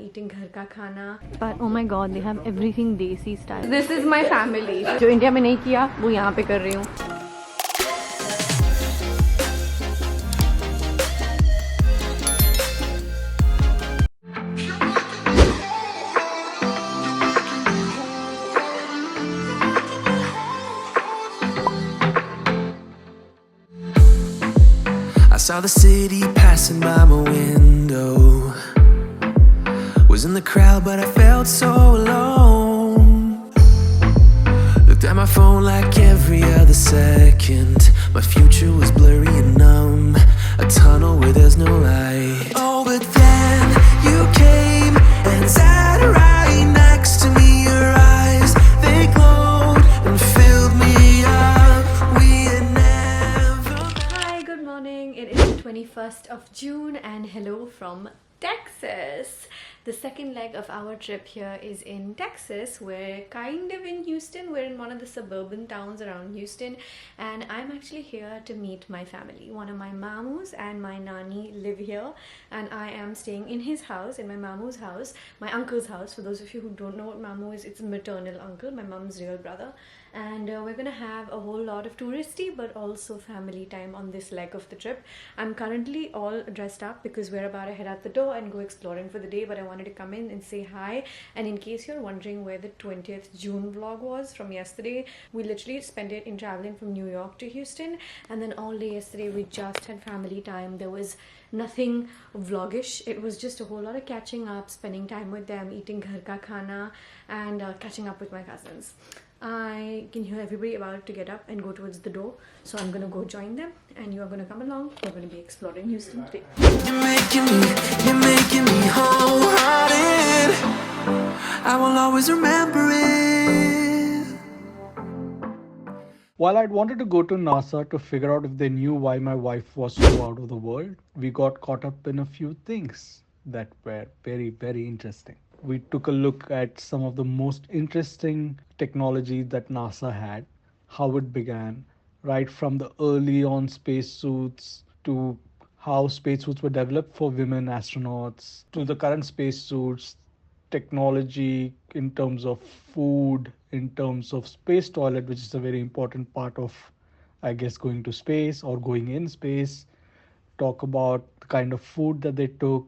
eating घर का खाना. But oh my god, they have everything desi style. This is my family. जो India में नहीं किया वो यहाँ पे कर रही हूँ. I saw the city passing by my window. Was in the crowd, but I felt so alone. Looked at my phone like every other second. My future was blurry and numb. A tunnel where there's no light. Oh, but then you came and sat right next to me. Your eyes, they glowed and filled me up. We had never. Hi, good morning. It is the 21st of June and hello from Texas. The second leg of our trip here is in Texas. We're kind of in Houston. We're in one of the suburban towns around Houston, and I'm actually here to meet my family. One of my mamus and my nani live here, and I am staying in his house, in my mamu's house, my uncle's house. For those of you who don't know what mamu is, it's a maternal uncle, my mom's real brother. And we're gonna have a whole lot of touristy but also family time on this leg of the trip. I'm currently all dressed up because we're about to head out the door and go exploring for the day, but I wanted to come in and say hi. And in case you're wondering where the 20th June vlog was from yesterday, we literally spent it in traveling from New York to Houston, and then all day yesterday we just had family time. There was nothing vlogish. It was just a whole lot of catching up, spending time with them, eating ghar ka khana, and catching up with my cousins. I can hear everybody about to get up and go towards the door, so I'm gonna go join them and you are gonna come along. We're gonna be exploring Houston today. You're making me wholehearted. I will always remember it. While I'd wanted to go to NASA to figure out if they knew why my wife was so out of the world, we got caught up in a few things that were very, very interesting. We took a look at some of the most interesting technology that NASA had, how it began, right from the early on spacesuits to how spacesuits were developed for women astronauts to the current spacesuits, technology in terms of food, in terms of space toilet, which is a very important part of, I guess, going to space or going in space. Talk about the kind of food that they took,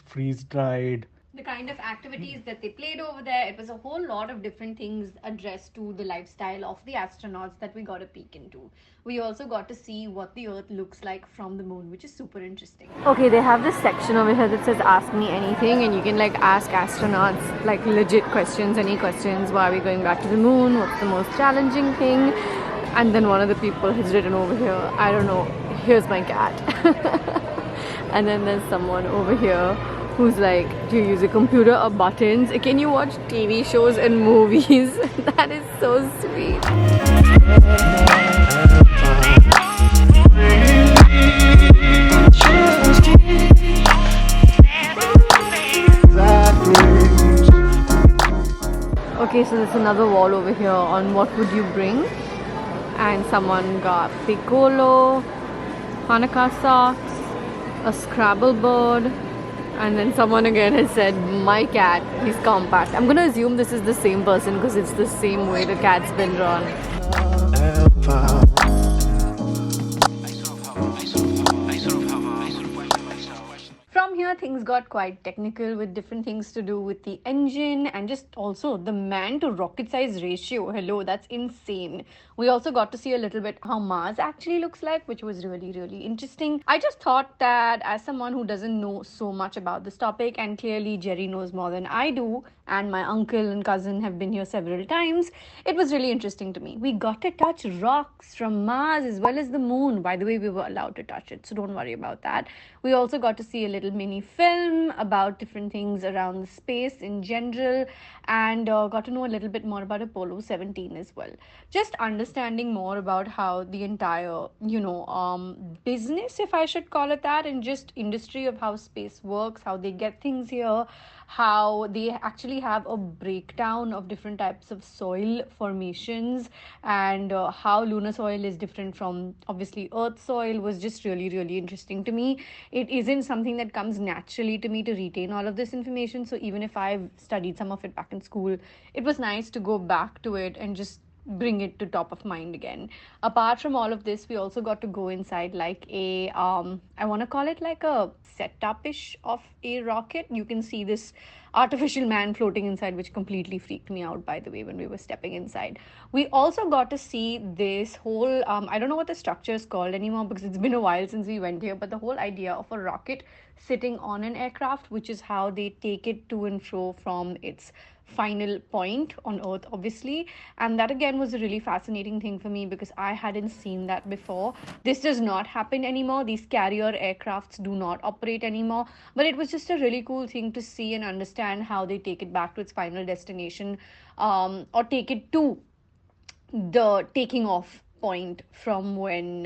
freeze dried. The kind of activities that they played over there. It was a whole lot of different things addressed to the lifestyle of the astronauts that we got a peek into. We also got to see what the Earth looks like from the moon, which is super interesting. Okay, they have this section over here that says ask me anything, and you can like ask astronauts like legit questions, any questions. Why are we going back to the moon? What's the most challenging thing? And then one of the people has written over here, I don't know, here's my cat. And then there's someone over here who's like, do you use a computer or buttons? Can you watch TV shows and movies? That is so sweet. Okay, so there's another wall over here on what would you bring? And someone got piccolo, Hanukkah socks, a Scrabble board, and then someone again has said, my cat, he's compact. I'm gonna assume this is the same person because it's the same way the cat's been drawn. From here, things got quite technical with different things to do with the engine and just also the man to rocket size ratio. Hello, that's insane. We also got to see a little bit how Mars actually looks like, which was really, really interesting. I just thought that as someone who doesn't know so much about this topic, and clearly Jerry knows more than I do, and my uncle and cousin have been here several times, it was really interesting to me. We got to touch rocks from Mars as well as the moon. By the way, we were allowed to touch it, so don't worry about that. We also got to see a little mini film about different things around the space in general, and got to know a little bit more about Apollo 17 as well. Just understanding more about how the entire, business, if I should call it that, and just industry of how space works, how they get things here, how they actually have a breakdown of different types of soil formations, and how lunar soil is different from obviously earth soil was just really, really interesting to me. It isn't something that comes naturally to me to retain all of this information. So even if I've studied some of it back in school, it was nice to go back to it and just bring it to top of mind again. Apart from all of this, we also got to go inside like a I want to call it like a setup-ish of a rocket. You can see this artificial man floating inside, which completely freaked me out, by the way, when we were stepping inside. We also got to see this whole I don't know what the structure is called anymore because it's been a while since we went here, but the whole idea of a rocket sitting on an aircraft, which is how they take it to and fro from its final point on earth, obviously. And that again was a really fascinating thing for me because I hadn't seen that before. This does not happen anymore. These carrier aircrafts do not operate anymore, but it was just a really cool thing to see and understand how they take it back to its final destination, or take it to the taking off point from when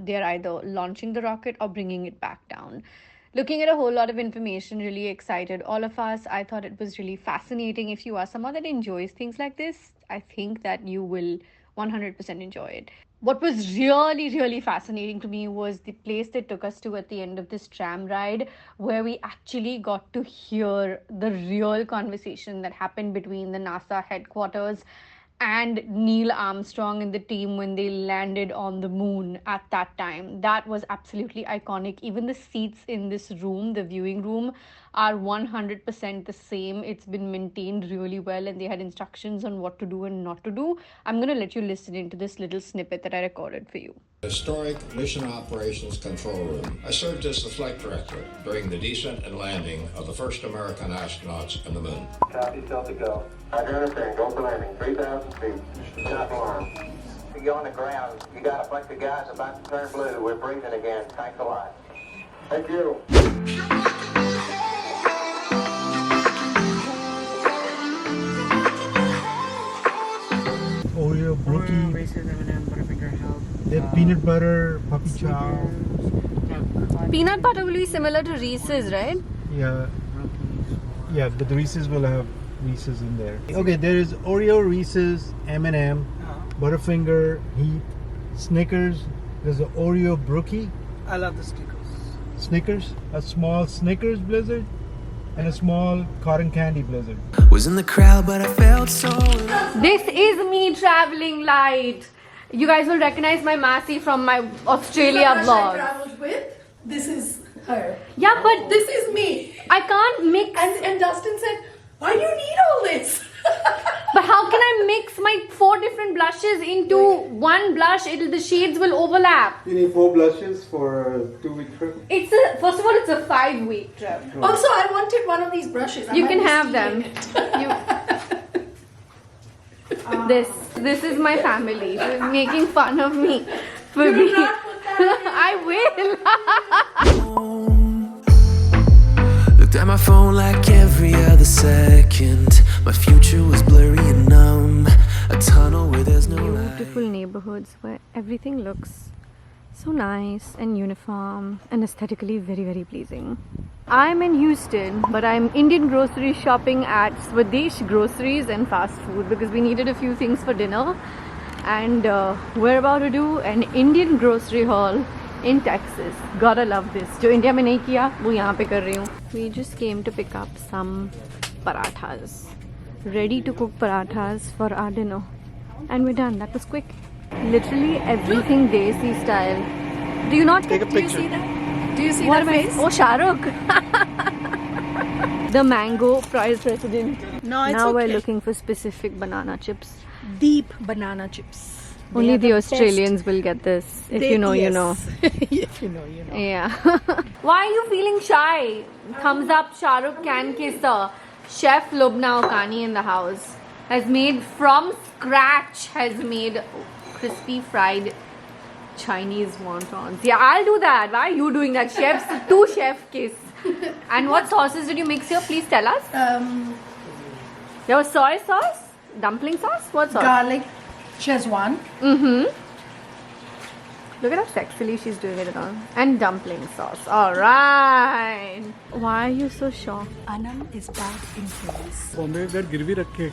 they're either launching the rocket or bringing it back down. Looking at a whole lot of information really excited all of us. I thought it was really fascinating. If you are someone that enjoys things like this, I think that you will 100% enjoy it. What was really, really fascinating to me was the place they took us to at the end of this tram ride, where we actually got to hear the real conversation that happened between the NASA headquarters and Neil Armstrong and the team when they landed on the moon at that time. That was absolutely iconic. Even the seats in this room, the viewing room, are 100% the same. It's been maintained really well, and they had instructions on what to do and not to do. I'm going to let you listen into this little snippet that I recorded for you. Historic Mission Operations Control Room. I served as the flight director during the descent and landing of the first American astronauts on the moon. Copy, still to go. I understand. Go for landing. 3,000 feet. Stop alarm. You go on the ground. You got a bunch of guys about to turn blue. We're breathing again. Thanks a lot. Thank you. Oreo, brookie, they have peanut butter, puppy chow. Peanut butter will be similar to Reese's, right? Yeah, yeah, but the Reese's will have Reese's in there. Okay, there is Oreo, Reese's, M&M, Butterfinger, Heath, Snickers. There's an Oreo brookie. I love the Snickers. Snickers, a small Snickers Blizzard, and a small cotton candy Blizzard. Was in the crowd, but I felt so alone. This is me traveling light. You guys will recognize my Massey from my Australia I vlog. traveled with. This is her. Yeah, but This is me. I can't mix. And Dustin said, "Why do you need all this?" But how can I mix my 4 different blushes into one blush? The shades will overlap. You need 4 blushes for a 2-week trip. First of all, it's a 5-week trip. Also, I wanted one of these brushes. I You might can be have them. stealing it. This is my family. She's making fun of me for You being. will not put that in. I will. Looked at my phone like every other second. My future was blurry and numb. A tunnel where there's no light. Beautiful neighborhoods where everything looks so nice and uniform and aesthetically very, very pleasing. I'm in Houston, but I'm Indian grocery shopping at Swadesh Groceries and Fast Food because we needed a few things for dinner, and we're about to do an Indian grocery haul in Texas. Gotta love this. जो India में नहीं किया वो यहाँ पे कर रही हूँ. We just came to pick up some parathas, ready to cook parathas for our dinner, and we're done. That was quick. Literally everything Desi style. Do you not Take a Do you picture. see that? Do you see What that am I? face? Oh, Shahrukh. The mango prize president. No, it's Now okay. we're looking for specific banana chips. Deep banana chips. They Only are the best. Australians will get this. If you know, you know. If you know, you know. Yeah. Why are you feeling shy? Thumbs up, Shahrukh can kisser. Chef Lubna Okani in the house has made from scratch, has made crispy fried Chinese wontons. Yeah, I'll do that. Why are you doing that? Chef's 2 chef kiss. And what sauces did you mix here? Please tell us. There was soy sauce, dumpling sauce. What sauce? Garlic Szechuan. Look at how sexily she's doing it on. And dumpling sauce. Alright. Why are you so shocked? Aanam is bad influence. Bombay, that girvi rakhe.